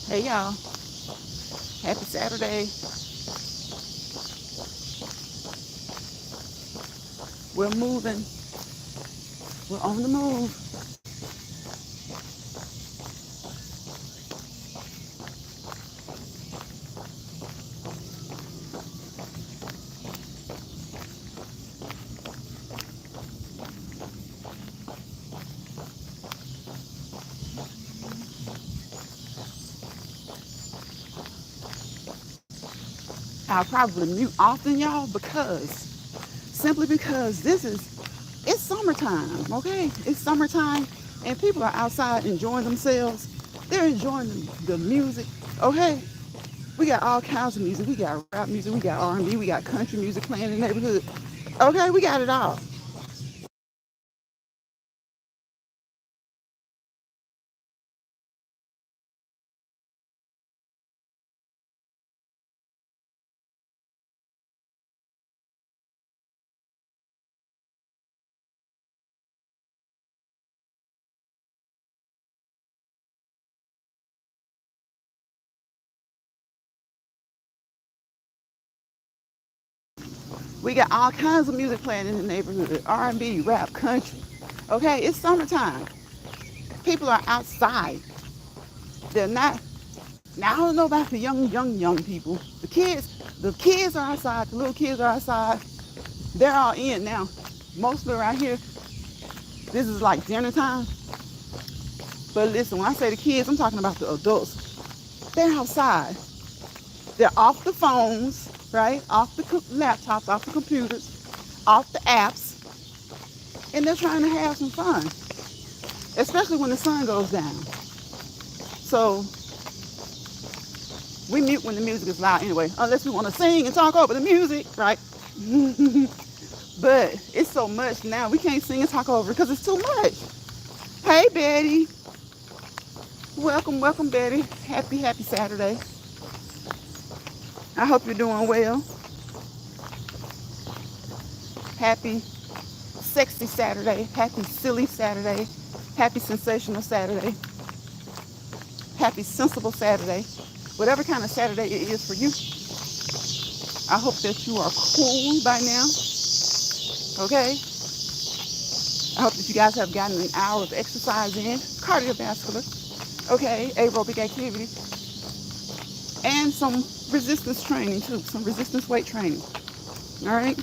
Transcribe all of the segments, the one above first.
Hey y'all, happy Saturday. We're moving. We're on the move. I'll probably mute often, y'all, simply because it's summertime, okay? It's summertime and people are outside enjoying themselves. They're enjoying the music, okay? We got all kinds of music. We got rap music, we got R&B, we got country music playing in the neighborhood. Okay, we got it all. We got all kinds of music playing in the neighborhood. R&B, rap, country. Okay, it's summertime. People are outside. They're not. Now I don't know about the young people. The kids are outside. The little kids are outside. They're all in now. Mostly around here, this is like dinner time. But listen, when I say the kids, I'm talking about the adults. They're outside. They're off the phones, right? Off the laptops, off the computers, off the apps, and they're trying to have some fun, especially when the sun goes down. So we mute when the music is loud anyway, unless we want to sing and talk over the music, right? But it's so much now, we can't sing and talk over it because it's too much. Hey, Betty. Welcome, welcome, Betty. Happy Saturday. I hope you're doing well. Happy sexy Saturday. Happy silly Saturday. Happy sensational Saturday. Happy sensible Saturday. Whatever kind of Saturday it is for you, I hope that you are cool by now. Okay? I hope that you guys have gotten an hour of exercise in, cardiovascular, okay, aerobic activity, and some resistance training too, some resistance weight training. All right?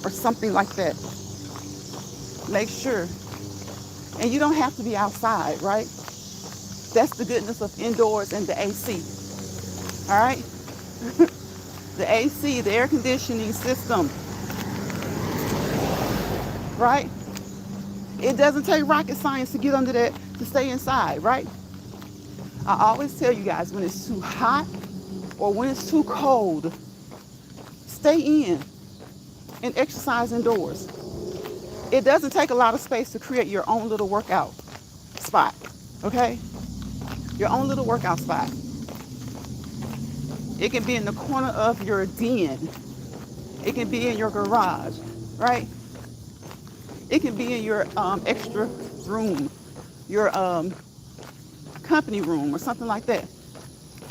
Or something like that. Make sure. And you don't have to be outside, right? That's the goodness of indoors and the AC. All right? The AC, the air conditioning system, right? It doesn't take rocket science to get under that, to stay inside, right? I always tell you guys, when it's too hot or when it's too cold, stay in and exercise indoors. It doesn't take a lot of space to create your own little workout spot, okay? Your own little workout spot. It can be in the corner of your den. It can be in your garage, right? It can be in your extra room, your company room or something like that.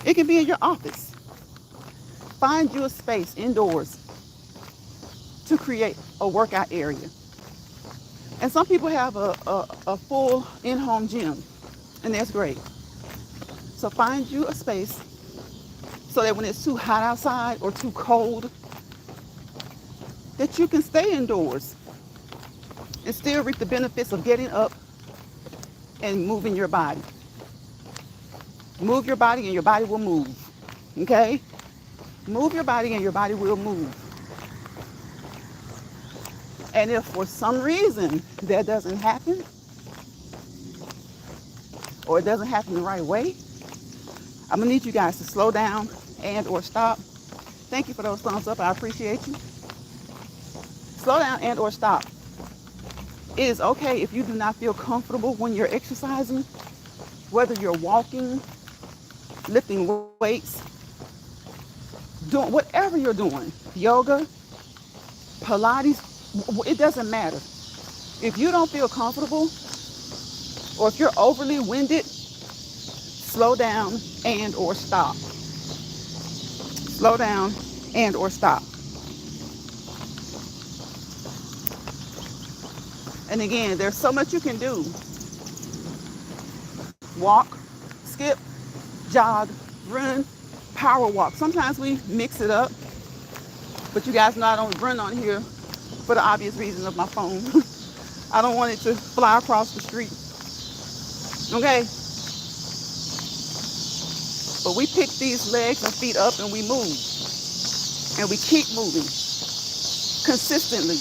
It can be in your office. Find you a space indoors to create a workout area. And some people have a full in-home gym, and that's great. So find you a space so that when it's too hot outside or too cold, that you can stay indoors and still reap the benefits of getting up and moving your body. Move your body and your body will move. Okay? Move your body and your body will move. And if for some reason that doesn't happen, or it doesn't happen the right way, I'm gonna need you guys to slow down and or stop. Thank you for those thumbs up. I appreciate you. Slow down and or stop. It is okay if you do not feel comfortable when you're exercising, whether you're walking, lifting weights, doing whatever you're doing, yoga, Pilates, it doesn't matter. If you don't feel comfortable, Or if you're overly winded, slow down and or stop. Slow down and or stop. And again, there's so much you can do. Walk, skip, jog, run, power walk. Sometimes we mix it up, but you guys know I don't run on here for the obvious reason of my phone. I don't want it to fly across the street. Okay? But we pick these legs and feet up and we move. And we keep moving consistently.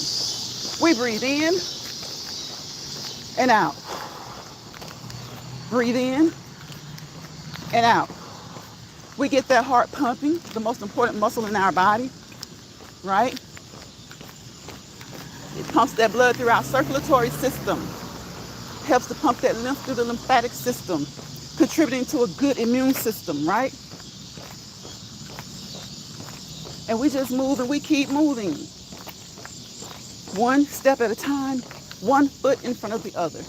We breathe in and out. Breathe in and out. We get that heart pumping, the most important muscle in our body, right? It pumps that blood through our circulatory system, helps to pump that lymph through the lymphatic system, contributing to a good immune system, right? And we just move and we keep moving. One step at a time, one foot in front of the other.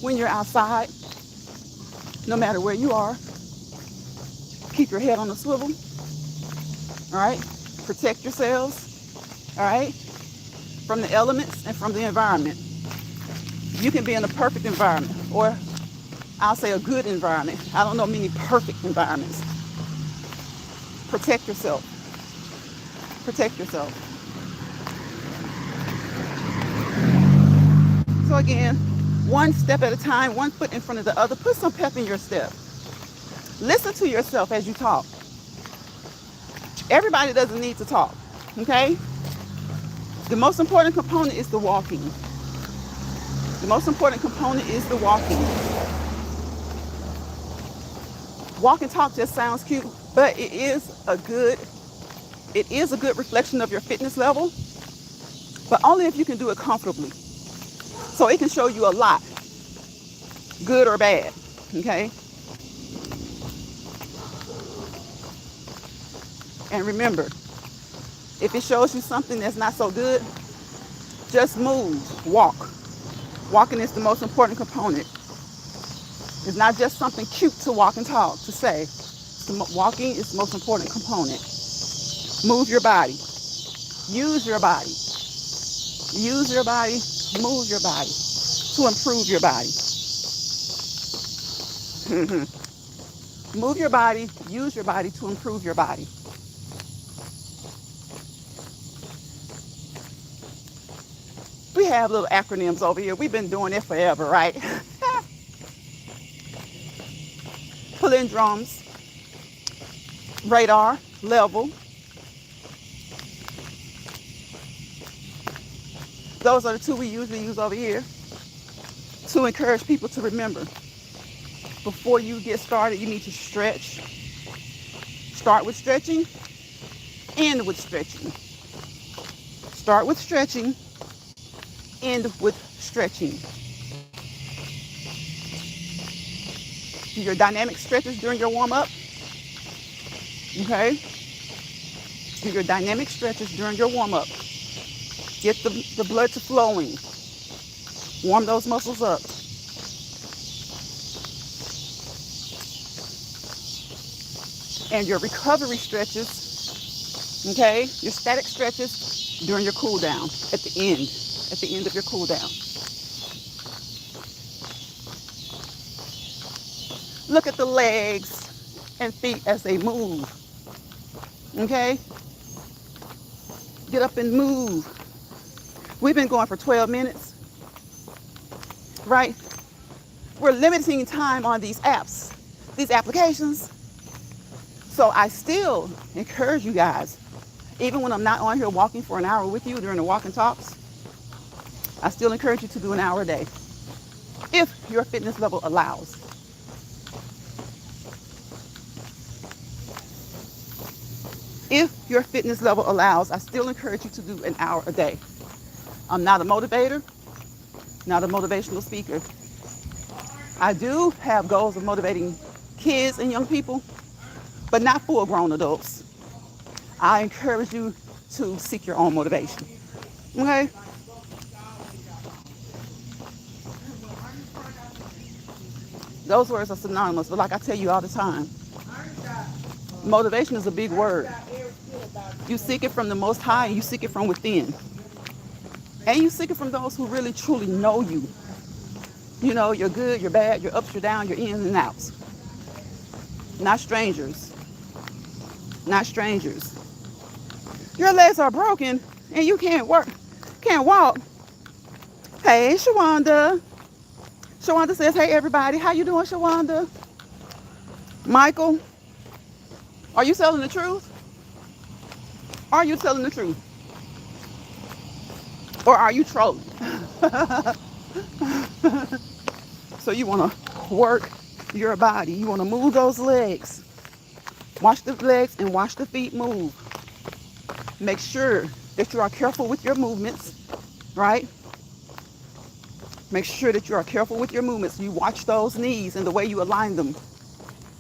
When you're outside, no matter where you are, keep your head on a swivel, all right? Protect yourselves, all right? From the elements and from the environment. You can be in a perfect environment, or I'll say a good environment. I don't know many perfect environments. Protect yourself. Protect yourself. So again, one step at a time, one foot in front of the other. Put some pep in your step. Listen to yourself as you talk. Everybody doesn't need to talk, okay? The most important component is the walking. The most important component is the walking. Walk and talk just sounds cute, but it is a good reflection of your fitness level, but only if you can do it comfortably. So it can show you a lot, good or bad, okay? And remember, if it shows you something that's not so good, just move, walk. Walking is the most important component. It's not just something cute to walk and talk, to say. Walking is the most important component. Move your body. Use your body. Use your body. Move your body to improve your body. Move your body. Use your body to improve your body. We have little acronyms over here. We've been doing it forever, right? Palindromes, radar, level. Those are the two we usually use over here to encourage people to remember. Before you get started, you need to stretch. Start with stretching, end with stretching. Start with stretching, end with stretching. Do your dynamic stretches during your warm-up. Okay? Do your dynamic stretches during your warm-up. Get the blood to flowing. Warm those muscles up. And your recovery stretches, okay? Your static stretches during your cool down at the end of your cool down. Look at the legs and feet as they move. Okay? Get up and move. We've been going for 12 minutes, right? We're limiting time on these apps, these applications. So I still encourage you guys, even when I'm not on here walking for an hour with you during the walk and talks, I still encourage you to do an hour a day, if your fitness level allows. If your fitness level allows, I still encourage you to do an hour a day. I'm not a motivator, not a motivational speaker. I do have goals of motivating kids and young people, but not full-grown adults. I encourage you to seek your own motivation. Okay? Those words are synonymous, but like I tell you all the time, motivation is a big word. You seek it from the Most High, and you seek it from within. And you seek it from those who really truly know you. You know, you're good, you're bad, you're ups, you're down, you're ins and outs. Not strangers. Not strangers. Your legs are broken and you can't walk. Hey, Shawanda. Shawanda says, hey, everybody. How you doing, Shawanda? Michael, are you telling the truth? Are you telling the truth? Or are you trolling? So you want to work your body. You want to move those legs. Watch the legs and watch the feet move. Make sure that you are careful with your movements, right? Make sure that you are careful with your movements. You watch those knees and the way you align them,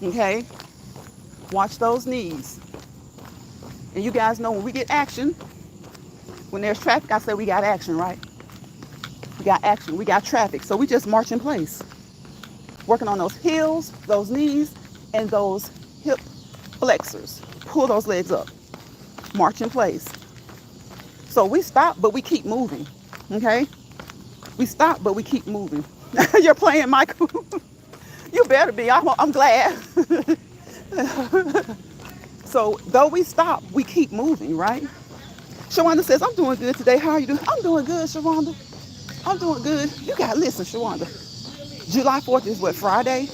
okay? Watch those knees. And you guys know when we get action, when there's traffic, I say we got action, right? We got action, we got traffic. So we just march in place. Working on those heels, those knees, and those hip flexors. Pull those legs up. March in place. So we stop, but we keep moving, okay? We stop, but we keep moving. You're playing, Michael. You better be. I'm glad. So though we stop, we keep moving, right? Shawanda says, I'm doing good today. How are you doing? I'm doing good, Shawanda. I'm doing good. You got to listen, Shawanda. July 4th is what, Friday?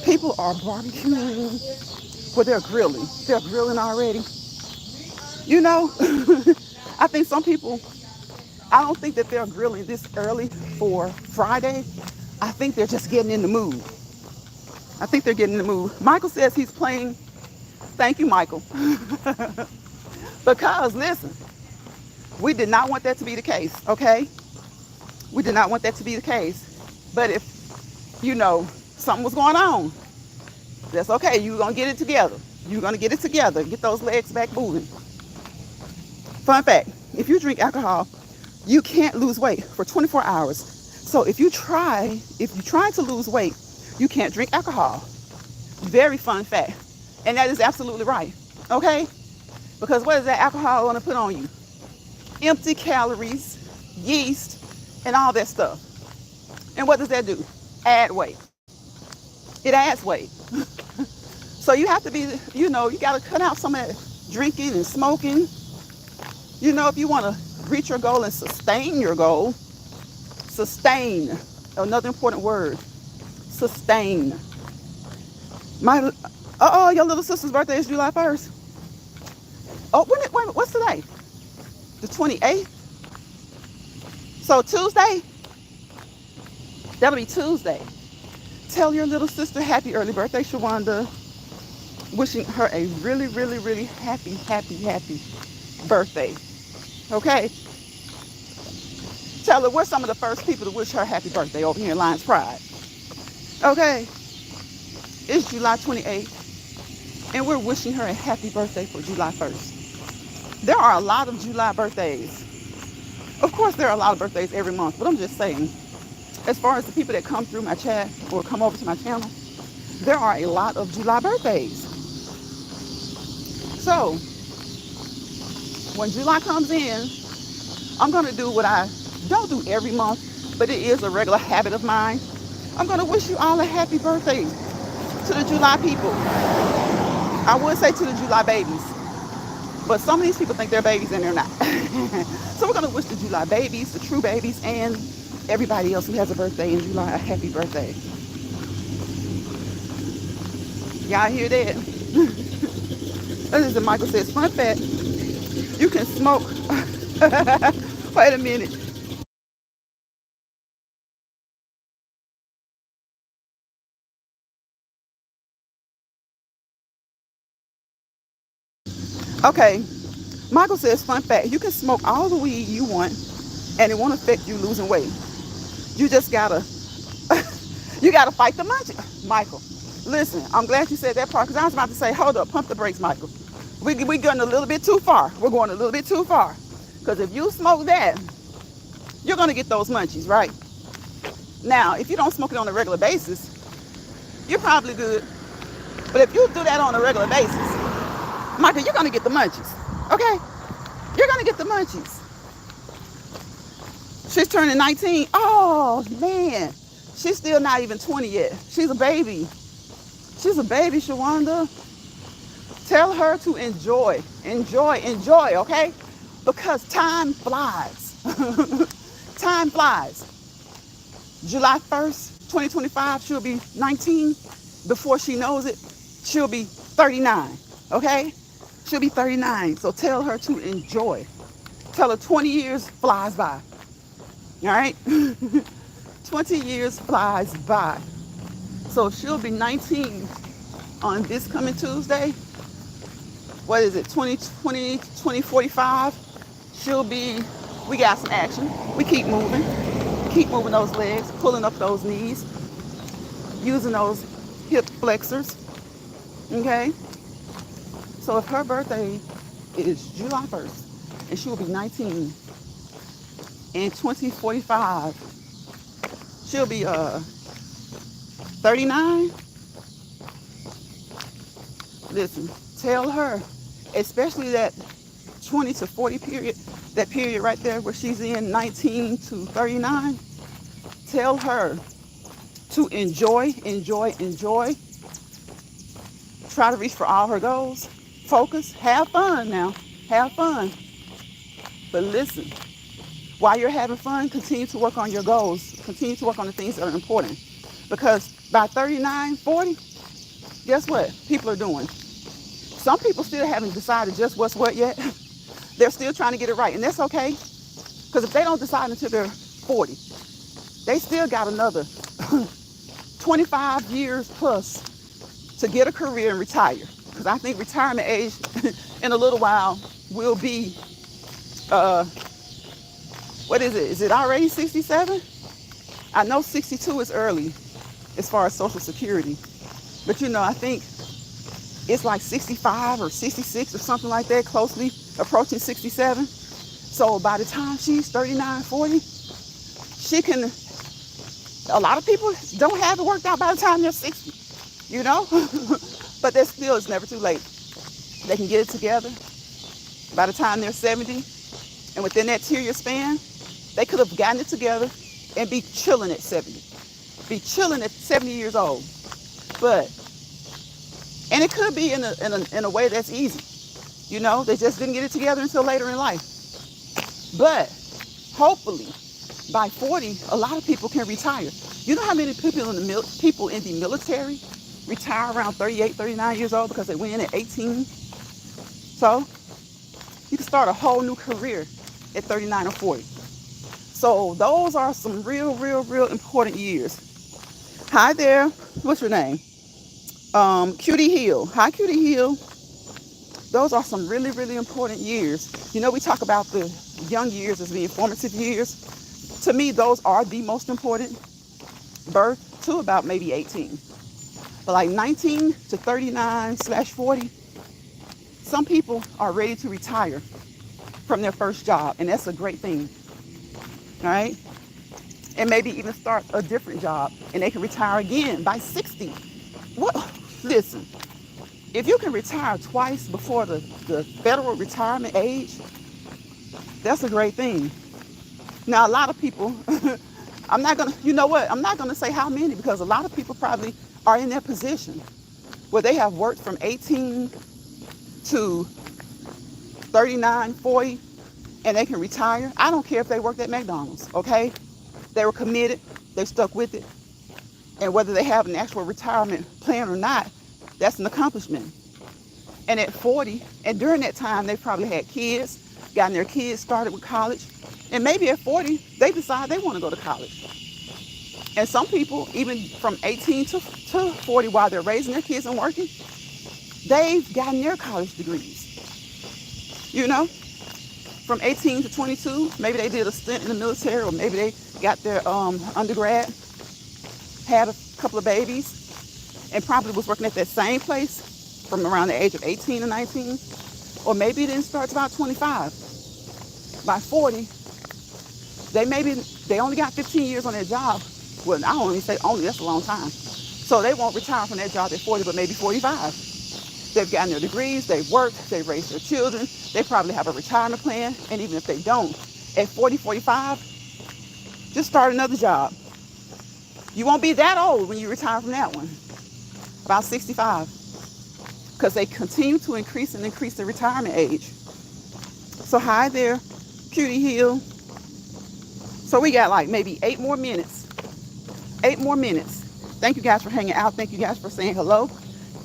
People are barbecuing. Well, they're grilling. They're grilling already. You know, I think some people, I don't think that they're grilling this early for Friday. I think they're just getting in the mood. I think they're getting in the mood. Michael says he's playing. Thank you, Michael. Because, listen, we did not want that to be the case, okay? We did not want that to be the case. But if, you know, something was going on, that's okay. You're going to get it together. You're going to get it together. Get those legs back moving. Fun fact, if you drink alcohol, you can't lose weight for 24 hours. So if you try to lose weight, you can't drink alcohol. Very fun fact. And that is absolutely right. Okay? Because what is that alcohol going to put on you? Empty calories, yeast, and all that stuff. And what does that do? Add weight. It adds weight. So you have to be, you know, you got to cut out some of that drinking and smoking. You know, if you want to reach your goal and sustain your goal, sustain, another important word, sustain. Your little sister's birthday is July 1st. Oh, wait, what's today? The 28th? So Tuesday? That'll be Tuesday. Tell your little sister happy early birthday, Shawanda. Wishing her a really, really, really happy birthday. Okay? Tell her we're some of the first people to wish her happy birthday over here in Lions Pride. Okay? It's July 28th, and we're wishing her a happy birthday for July 1st. There are a lot of July birthdays. Of course, there are a lot of birthdays every month, but I'm just saying, as far as the people that come through my chat or come over to my channel, there are a lot of July birthdays. So, when July comes in, I'm going to do what I don't do every month, but it is a regular habit of mine. I'm going to wish you all a happy birthday to the July people. I would say to the July babies, but some of these people think they're babies and they're not. So we're going to wish the July babies, the true babies, and everybody else who has a birthday in July a happy birthday. Y'all hear that? As Michael says, fun fact, you can smoke. Wait a minute. Okay, Michael says, fun fact, you can smoke all the weed you want and it won't affect you losing weight. You just gotta, you gotta fight the munchies. Michael, listen, I'm glad you said that part because I was about to say, hold up, pump the brakes, Michael. We're going a little bit too far. We're going a little bit too far. Because if you smoke that, you're going to get those munchies, right? Now, if you don't smoke it on a regular basis, you're probably good. But if you do that on a regular basis, Michael, you're gonna get the munchies. Okay? You're gonna get the munchies. She's turning 19. Oh man. She's still not even 20 yet. She's a baby. She's a baby, Shawanda. Tell her to enjoy, enjoy, enjoy, okay? Because time flies. Time flies. July 1st, 2025, she'll be 19. Before she knows it, she'll be 39, okay? She'll be 39. So tell her to enjoy. Tell her 20 years flies by, all right? 20 years flies by. So she'll be 19 on this coming Tuesday. What is it, 2045? She'll be, we got some action. We keep moving those legs, pulling up those knees, using those hip flexors, okay? So if her birthday is July 1st, and she will be 19, in 2045, she'll be 39. Listen, tell her, especially that 20 to 40 period, that period right there where she's in 19 to 39, tell her to enjoy, enjoy, enjoy. Try to reach for all her goals. Focus, have fun now, have fun. But listen, while you're having fun, continue to work on your goals. Continue to work on the things that are important. Because by 39, 40, guess what people are doing? Some people still haven't decided just what's what yet. They're still trying to get it right. And that's okay. Because if they don't decide until they're 40, they still got another 25 years plus to get a career and retire. Because I think retirement age in a little while will be, what is it? Is it already 67? I know 62 is early as far as Social Security. But you know, I think it's like 65 or 66 or something like that, closely approaching 67. So by the time she's 39, 40, she can, a lot of people don't have it worked out by the time they're 60, you know? But there still is never too late. They can get it together by the time they're 70. And within that 2-year span, they could have gotten it together and be chilling at 70. Be chilling at 70 years old. But, and it could be in a way that's easy. You know, they just didn't get it together until later in life. But hopefully by 40, a lot of people can retire. You know how many people in the military retire around 38, 39 years old because they went in at 18? So you can start a whole new career at 39 or 40. So those are some real important years. Hi there. What's your name? Cutie Hill. Hi, Cutie Hill. Those are some really important years. You know, we talk about the young years as being formative years. To me, those are the most important. Birth to about maybe 18. But like 19 to 39/40, some people are ready to retire from their first job. And that's a great thing. All right? And maybe even start a different job. And they can retire again by 60. What? Listen, if you can retire twice before the federal retirement age, that's a great thing. Now, a lot of people, I'm not going to say how many, because a lot of people probably are in that position where they have worked from 18 to 39, 40, and they can retire. I don't care if they worked at McDonald's, okay? They were committed, they stuck with it. And whether they have an actual retirement plan or not, that's an accomplishment. And at 40, and during that time, they probably had kids, gotten their kids started with college. And maybe at 40, they decide they want to go to college. And some people, even from 18 to 40, while they're raising their kids and working, they've gotten their college degrees. You know, from 18 to 22, maybe they did a stint in the military, or maybe they got their undergrad, had a couple of babies, and probably was working at that same place from around the age of 18 or 19. Or maybe it didn't start till about 25. By 40, they only got 15 years on their job. Well, I don't even say only, that's a long time. So they won't retire from that job at 40, but maybe 45. They've gotten their degrees, they've worked, they've raised their children, they probably have a retirement plan. And even if they don't, at 40, 45, just start another job. You won't be that old when you retire from that one, about 65, because they continue to increase the retirement age. So hi there, Cutie Hill. So we got like maybe 8 more minutes. 8 more minutes. Thank you guys for hanging out. Thank you guys for saying hello.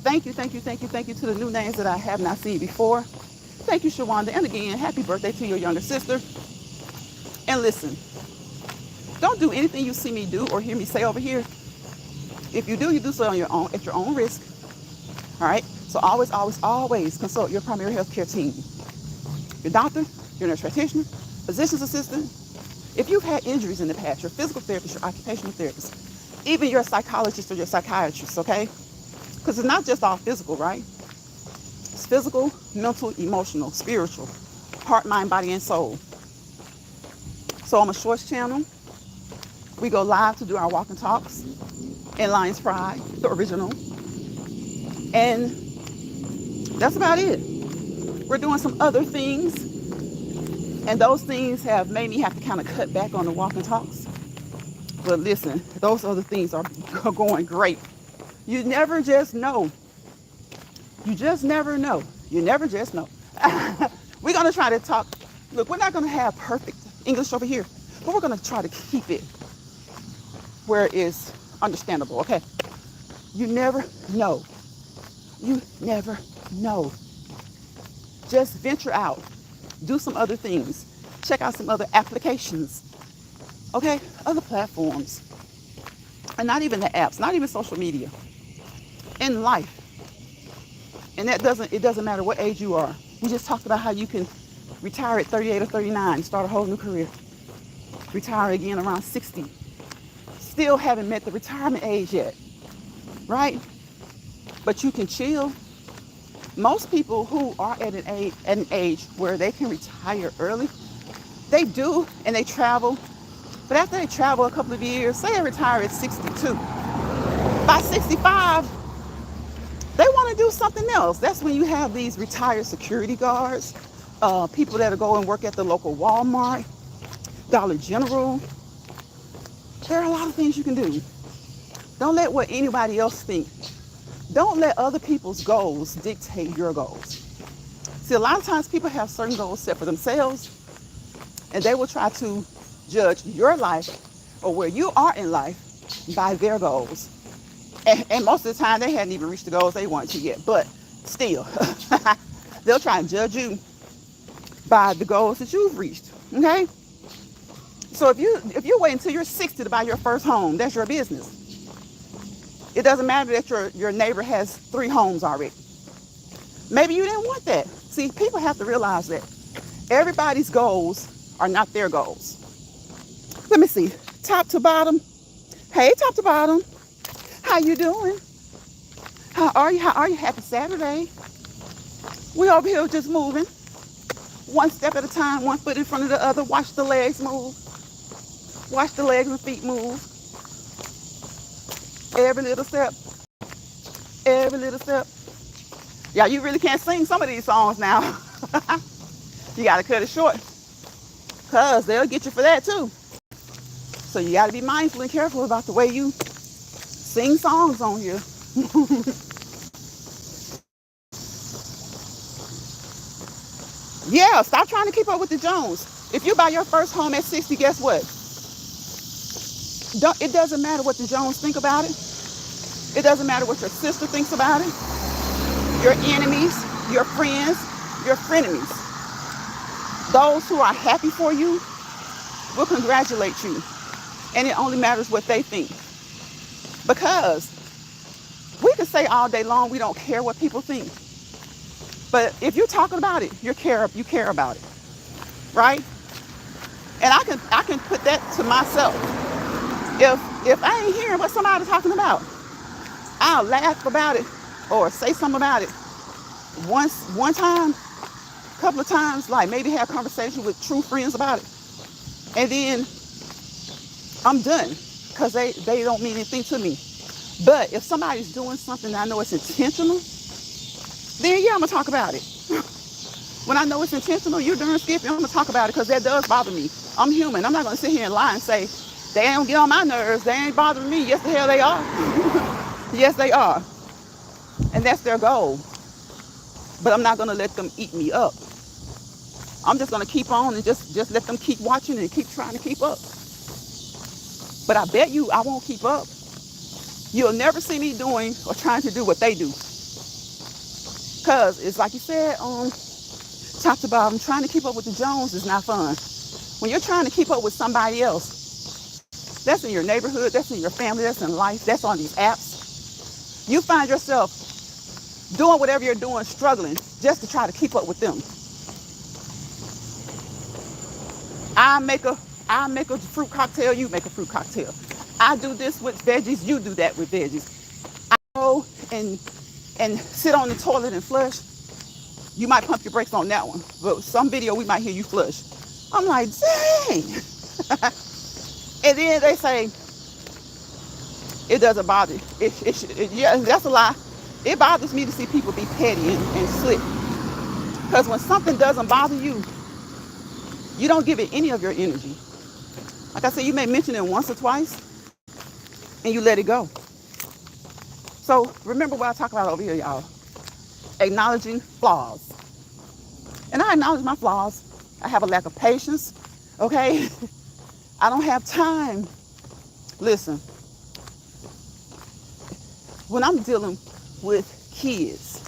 Thank you to the new names that I have not seen before. Thank you, Shawanda. And again, happy birthday to your younger sister. And listen, don't do anything you see me do or hear me say over here. If you do, you do so on your own, at your own risk. All right? So always consult your primary health care team. Your doctor, your nurse practitioner, physician's assistant. If you've had injuries in the past, your physical therapist, your occupational therapist, even your psychologist or your psychiatrist, okay? Because it's not just all physical, right? It's physical, mental, emotional, spiritual, heart, mind, body, and soul. So on my Shorts channel, we go live to do our walk and talks in Lions Pride, the original. And that's about it. We're doing some other things, and those things have made me have to kind of cut back on the walk and talks. But listen, those other things are going great. You never just know. You just never know. You never just know. We're going to try to talk. Look, we're not going to have perfect English over here, but we're going to try to keep it where it's understandable, okay? You never know. You never know. Just venture out. Do some other things. Check out some other applications. Okay? Other platforms. And not even the apps, not even social media. In life. And it doesn't matter what age you are. We just talked about how you can retire at 38 or 39, start a whole new career. Retire again around 60. Still haven't met the retirement age yet. Right? But you can chill. Most people who are at an age where they can retire early, they do, and they travel. But after they travel a couple of years, say they retire at 62. By 65, they want to do something else. That's when you have these retired security guards, people that go and work at the local Walmart, Dollar General. There are a lot of things you can do. Don't let what anybody else thinks. Don't let other people's goals dictate your goals. See, a lot of times people have certain goals set for themselves, and they will try to judge your life or where you are in life by their goals. And most of the time, they hadn't even reached the goals they wanted to yet. But still, they'll try and judge you by the goals that you've reached. Okay? So if you wait until you're 60 to buy your first home, that's your business. It doesn't matter that your neighbor has 3 homes already. Maybe you didn't want that. See, people have to realize that everybody's goals are not their goals. Let me see. Top to bottom. Hey, top to bottom. How you doing? How are you? Happy Saturday. We over here just moving. One step at a time, one foot in front of the other. Watch the legs move. Watch the legs and feet move. Every little step. Every little step. Yeah, you really can't sing some of these songs now. You got to cut it short. Because they'll get you for that too. So you got to be mindful and careful about the way you sing songs on here. Yeah, stop trying to keep up with the Jones. If you buy your first home at 60, guess what? It doesn't matter what the Jones think about it. It doesn't matter what your sister thinks about it. Your enemies, your friends, your frenemies. Those who are happy for you will congratulate you. And it only matters what they think. Because we can say all day long we don't care what people think. But if you're talking about it, you care about it. Right? And I can put that to myself. If I ain't hearing what somebody's talking about, I'll laugh about it or say something about it. One time, a couple of times, like maybe have a conversation with true friends about it. And then I'm done because they don't mean anything to me. But if somebody's doing something that I know it's intentional, then yeah, I'm gonna talk about it. When I know it's intentional, you're darn skippy, I'm gonna talk about it because that does bother me. I'm human. I'm not gonna sit here and lie and say they don't get on my nerves. They ain't bothering me. Yes, the hell they are. Yes, they are, and that's their goal. But I'm not gonna let them eat me up. I'm just gonna keep on and just let them keep watching and keep trying to keep up. But I bet you I won't keep up. You'll never see me doing or trying to do what they do. Cause it's like you said, talked about trying to keep up with the Jones is not fun. When you're trying to keep up with somebody else, that's in your neighborhood, that's in your family, that's in life, that's on these apps. You find yourself doing whatever you're doing, struggling just to try to keep up with them. I make a fruit cocktail, you make a fruit cocktail. I do this with veggies, you do that with veggies. I go and sit on the toilet and flush. You might pump your brakes on that one, but some video we might hear you flush. I'm like, dang. And then they say it doesn't bother. Yeah, that's a lie. It bothers me to see people be petty and slick. Because when something doesn't bother you, you don't give it any of your energy. Like I said, you may mention it once or twice, and you let it go. So remember what I talk about over here, y'all. Acknowledging flaws. And I acknowledge my flaws. I have a lack of patience, okay? I don't have time. Listen, when I'm dealing with kids,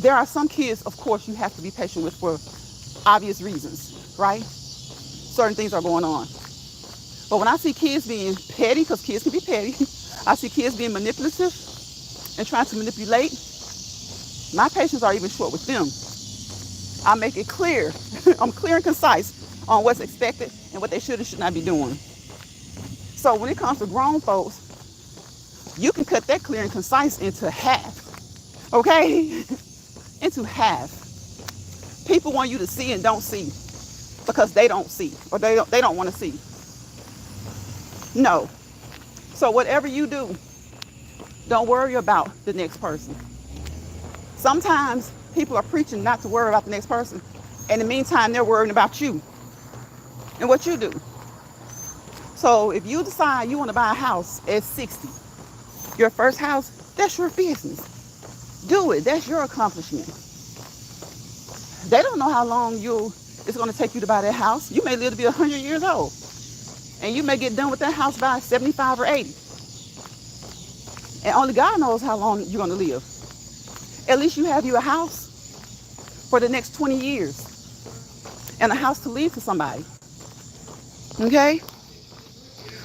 there are some kids, of course, you have to be patient with for obvious reasons, right? Certain things are going on. But when I see kids being petty, because kids can be petty, I see kids being manipulative and trying to manipulate, my patience are even short with them. I make it clear. I'm clear and concise on what's expected and what they should and should not be doing. So when it comes to grown folks, you can cut that clear and concise into half, okay? Into half. People want you to see and don't see because they don't see or they don't want to see. No. So whatever you do, don't worry about the next person. Sometimes people are preaching not to worry about the next person. In the meantime, they're worrying about you and what you do. So if you decide you want to buy a house at 60, your first house, that's your business. Do it. That's your accomplishment. They don't know how long it's going to take you to buy that house. You may live to be 100 years old. And you may get done with that house by 75 or 80. And only God knows how long you're going to live. At least you have you a house for the next 20 years. And a house to leave to somebody. Okay?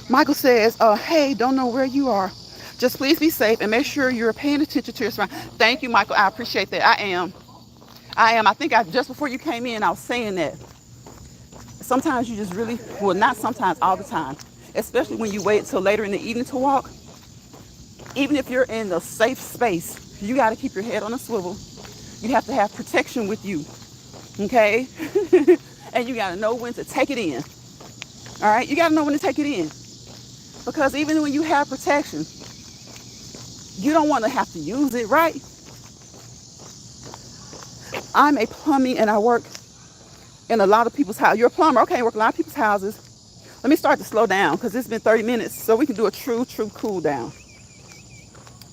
Michael says, hey, don't know where you are. Just please be safe and make sure you're paying attention to your surroundings. Thank you, Michael. I appreciate that. I am. I think just before you came in, I was saying that. Sometimes you just really, well, not sometimes, all the time, especially when you wait till later in the evening to walk. Even if you're in a safe space, you got to keep your head on a swivel. You have to have protection with you, okay? And you got to know when to take it in, all right? You got to know when to take it in. Because even when you have protection, you don't want to have to use it, right? I'm a plumbing and I work in a lot of people's houses. You're a plumber, okay, work in a lot of people's houses. Let me start to slow down because it's been 30 minutes so we can do a true cool down.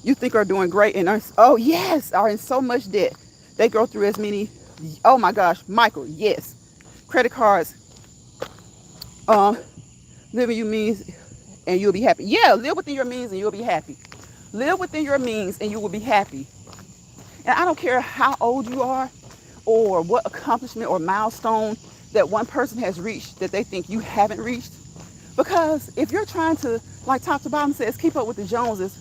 You think are doing great and are in so much debt. They go through as many, oh my gosh, Michael, yes. Credit cards, living your means and you'll be happy. Yeah, live within your means and you'll be happy. Live within your means and you will be happy. And I don't care how old you are or what accomplishment or milestone that one person has reached that they think you haven't reached. Because if you're trying to, like Top to Bottom says, keep up with the Joneses,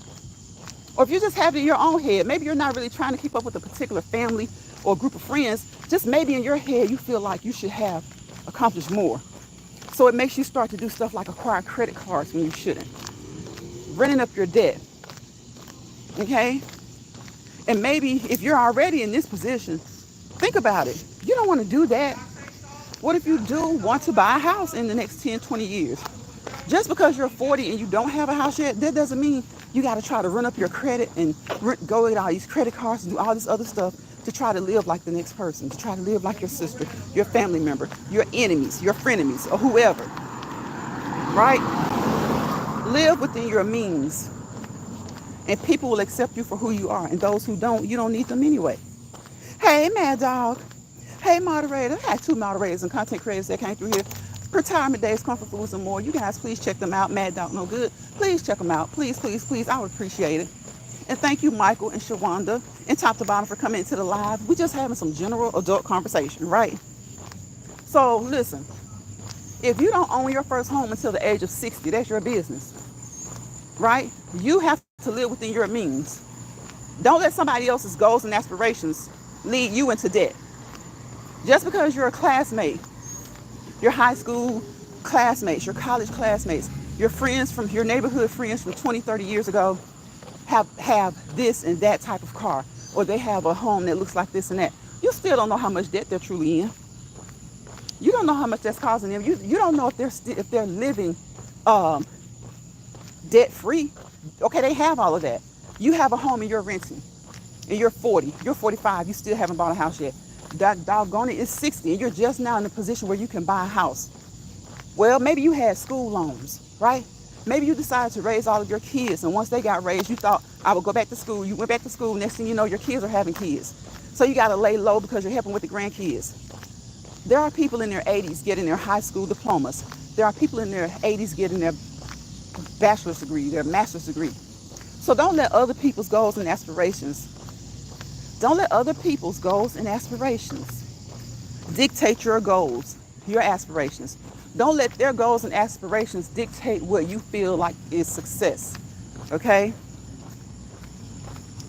or if you just have it in your own head, maybe you're not really trying to keep up with a particular family or group of friends, just maybe in your head you feel like you should have accomplished more. So it makes you start to do stuff like acquire credit cards when you shouldn't. Renting up your debt. Okay? And maybe if you're already in this position, think about it. You don't want to do that. What if you do want to buy a house in the next 10, 20 years? Just because you're 40 and you don't have a house yet, that doesn't mean you got to try to run up your credit and go get all these credit cards and do all this other stuff to try to live like the next person, to try to live like your sister, your family member, your enemies, your frenemies, or whoever, right? Live within your means, and people will accept you for who you are. And those who don't, you don't need them anyway. Hey, Mad Dog. Hey, moderator. I had 2 moderators and content creators that came through here. Retirement Days, Comfort Foods, and more. You guys, please check them out. Mad Dog No Good. Please check them out. Please, please, please. I would appreciate it. And thank you, Michael and Shawanda and Top to Bottom for coming into the live. We're just having some general adult conversation, right? So listen, if you don't own your first home until the age of 60, that's your business, right? You have to live within your means. Don't let somebody else's goals and aspirations lead you into debt. Just because you're a classmate, your high school classmates, your college classmates, your friends from your neighborhood friends from 20, 30 years ago have this and that type of car, or they have a home that looks like this and that. You still don't know how much debt they're truly in. You don't know how much that's causing them. You don't know if they're living debt free. Okay, they have all of that. You have a home and you're renting, and you're 40, you're 45, you still haven't bought a house yet. That doggone it is 60, and you're just now in a position where you can buy a house. Well, maybe you had school loans, right? Maybe you decided to raise all of your kids, and once they got raised, you thought, I would go back to school. You went back to school, next thing you know, your kids are having kids. So you got to lay low because you're helping with the grandkids. There are people in their 80s getting their high school diplomas. There are people in their 80s getting their bachelor's degree, their master's degree. So don't let other people's goals and aspirations, dictate your goals, your aspirations. Don't let their goals and aspirations dictate what you feel like is success, okay?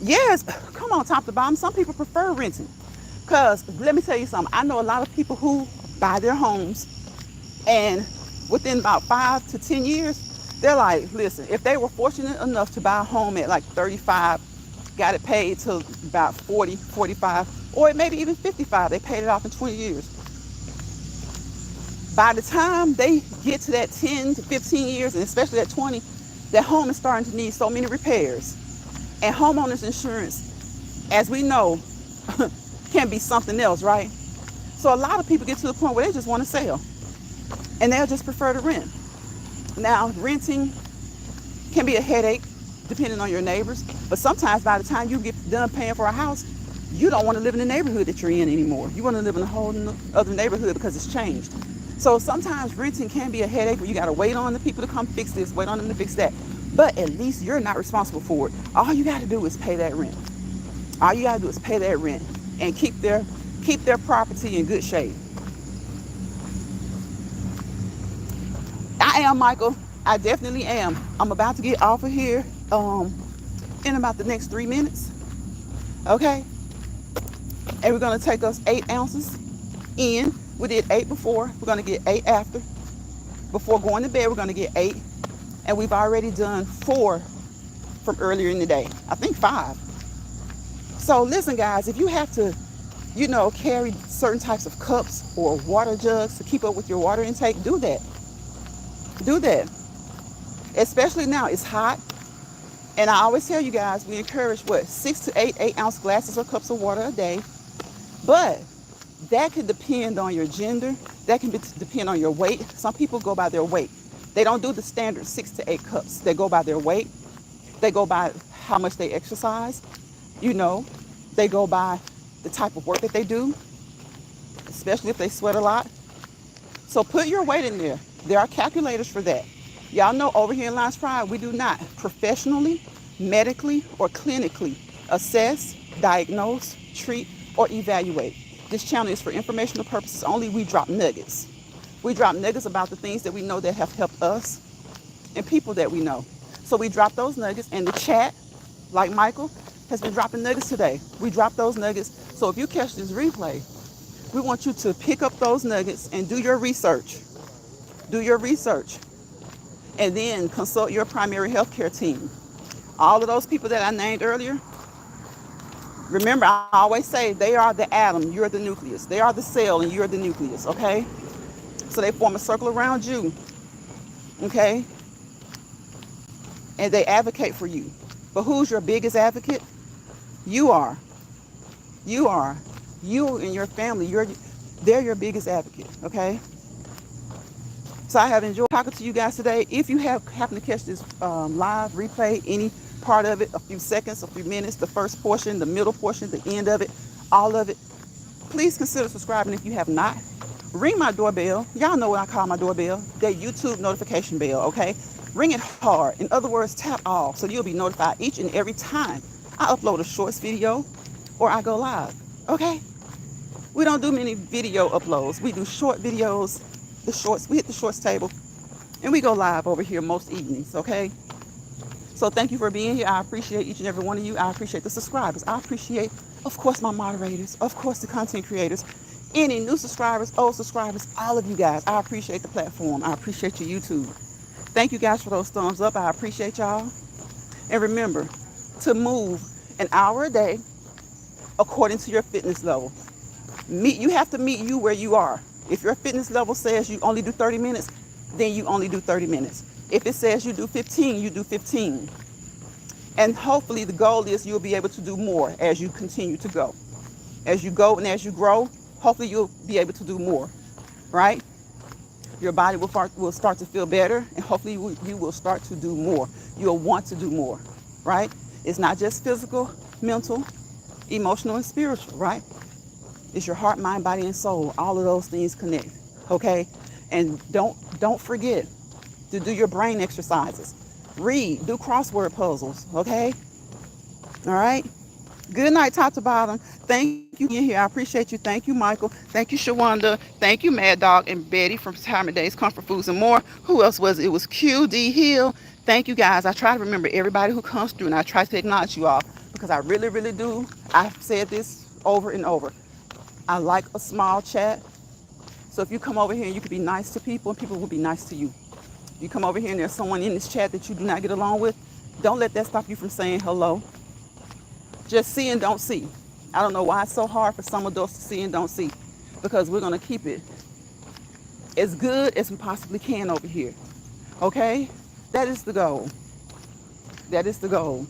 Yes, come on, top to bottom. Some people prefer renting. Because let me tell you something. I know a lot of people who buy their homes, and within about 5 to 10 years, they're like, listen, if they were fortunate enough to buy a home at like 35, got it paid till about 40, 45, or maybe even 55, they paid it off in 20 years. By the time they get to that 10 to 15 years, and especially at 20, that home is starting to need so many repairs. And homeowners insurance, as we know, can be something else, right? So a lot of people get to the point where they just want to sell, and they'll just prefer to rent. Now, renting can be a headache depending on your neighbors, but sometimes by the time you get done paying for a house, you don't want to live in the neighborhood that you're in anymore. You want to live in a whole other neighborhood because it's changed. So sometimes renting can be a headache where you got to wait on the people to come fix this, wait on them to fix that. But at least you're not responsible for it. All you got to do is pay that rent. All you got to do is pay that rent and keep their property in good shape. I am Michael. I definitely am. I'm about to get off of here in about the next 3 minutes. Okay? And we're going to take us 8 ounces in. We did 8 before. We're going to get 8 after. Before going to bed, we're going to get 8. And we've already done 4 from earlier in the day. I think 5. So listen, guys, if you have to, carry certain types of cups or water jugs to keep up with your water intake, do that. Do that. Especially now, it's hot. And I always tell you guys, we encourage 6 to 8 8-ounce glasses or cups of water a day. But that can depend on your gender. That can depend on your weight. Some people go by their weight. They don't do the standard 6 to 8 cups. They go by their weight. They go by how much they exercise. They go by the type of work that they do, especially if they sweat a lot. So put your weight in there. There are calculators for that. Y'all know over here in Lions Pride, we do not professionally, medically, or clinically assess, diagnose, treat, or evaluate. This channel is for informational purposes only. We drop nuggets. We drop nuggets about the things that we know that have helped us and people that we know. So we drop those nuggets, and the chat, like Michael, has been dropping nuggets today. We drop those nuggets. So if you catch this replay, we want you to pick up those nuggets and do your research. Do your research. And then consult your primary health care team. All of those people that I named earlier, remember, I always say they are the atom, you're the nucleus. They are the cell, and you're the nucleus, okay? So they form a circle around you. okay? And they advocate for you. But who's your biggest advocate? You are. You are. You and your family, they're your biggest advocate, okay? So I have enjoyed talking to you guys today. If you happen to catch this live replay, any part of it, a few seconds, a few minutes, the first portion, the middle portion, the end of it, all of it, please consider subscribing if you have not. Ring my doorbell. Y'all know what I call my doorbell. That YouTube notification bell, okay? Ring it hard. In other words, tap all so you'll be notified each and every time I upload a shorts video or I go live, okay? We don't do many video uploads. We do short videos, the shorts. We hit the shorts table and we go live over here most evenings, okay? So thank you for being here. I appreciate each and every one of you. I appreciate the subscribers. I appreciate, of course, my moderators, of course, the content creators, any new subscribers, old subscribers, all of you guys. I appreciate the platform. I appreciate your YouTube. Thank you guys for those thumbs up. I appreciate y'all. And remember to move an hour a day according to your fitness level. You have to meet you where you are. If your fitness level says you only do 30 minutes, then you only do 30 minutes. If it says you do 15, you do 15. And hopefully the goal is you'll be able to do more as you continue to go. As you go and as you grow, hopefully you'll be able to do more, right? Your body will start to feel better, and hopefully you will start to do more. You'll want to do more, right? It's not just physical, mental, emotional, and spiritual, right? It's your heart, mind, body, and soul. All of those things connect, okay? And don't forget to do your brain exercises. Read, do crossword puzzles, okay? All right? Good night, top to bottom. Thank you being here. I appreciate you. Thank you, Michael. Thank you, Shawanda. Thank you, Mad Dog and Betty from Retirement Days, Comfort Foods, and more. Who else was it? It was QD Hill. Thank you, guys. I try to remember everybody who comes through, and I try to acknowledge you all because I really, really do. I've said this over and over. I like a small chat. So if you come over here and you can be nice to people, and people will be nice to you. You come over here and there's someone in this chat that you do not get along with, don't let that stop you from saying hello. Just see and don't see. I don't know why it's so hard for some adults to see and don't see, because we're going to keep it as good as we possibly can over here. Okay? That is the goal. That is the goal.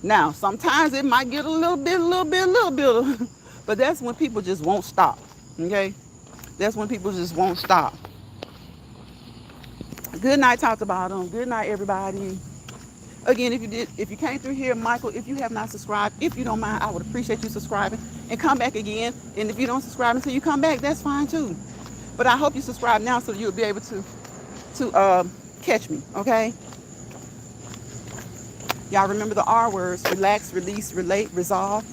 Now, sometimes it might get a little bit, but that's when people just won't stop. Okay? That's when people just won't stop. Good night, top to bottom. Good night, everybody. Again, if you came through here, Michael, if you have not subscribed, if you don't mind, I would appreciate you subscribing and come back again. And if you don't subscribe until you come back, that's fine too. But I hope you subscribe now so you'll be able to catch me, okay? Y'all remember the R words: relax, release, relate, resolve.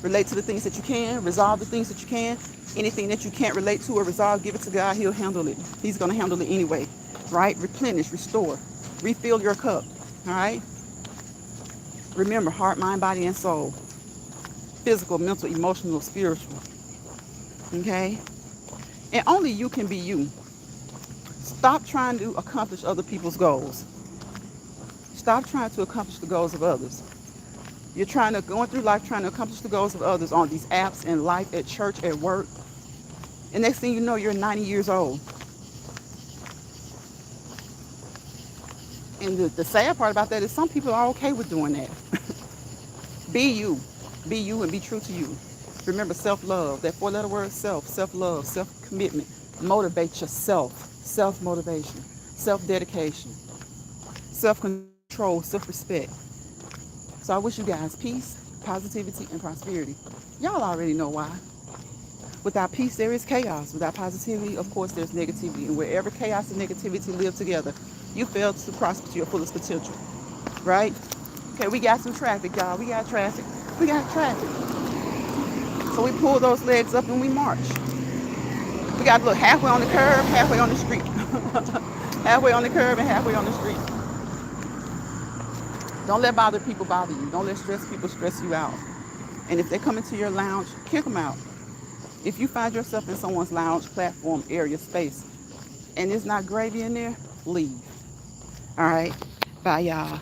Relate to the things that you can, resolve the things that you can. Anything that you can't relate to or resolve, give it to God. He'll handle it. He's going to handle it anyway, right? Replenish, restore, refill your cup, all right? Remember, heart, mind, body, and soul. Physical, mental, emotional, spiritual, okay? And only you can be you. Stop trying to accomplish other people's goals. Stop trying to accomplish the goals of others. You're going through life trying to accomplish the goals of others on these apps, in life, at church, at work. And next thing you know, you're 90 years old. And the sad part about that is some people are okay with doing that. Be you. Be you and be true to you. Remember self-love. That 4-letter word, self-love, self-commitment. Motivate yourself. Self-motivation. Self-dedication. Self-control. Self-respect. So I wish you guys peace, positivity, and prosperity. Y'all already know why. Without peace, there is chaos. Without positivity, of course, there's negativity. And wherever chaos and negativity live together, you fail to prosper to your fullest potential. Right? Okay, we got some traffic, y'all. We got traffic. So we pull those legs up and we march. We got to look halfway on the curb, halfway on the street. Halfway on the curb and halfway on the street. Don't let bothered people bother you. Don't let stressed people stress you out. And if they come into your lounge, kick them out. If you find yourself in someone's lounge, platform, area, space, and it's not gravy in there, leave. All right? Bye, y'all.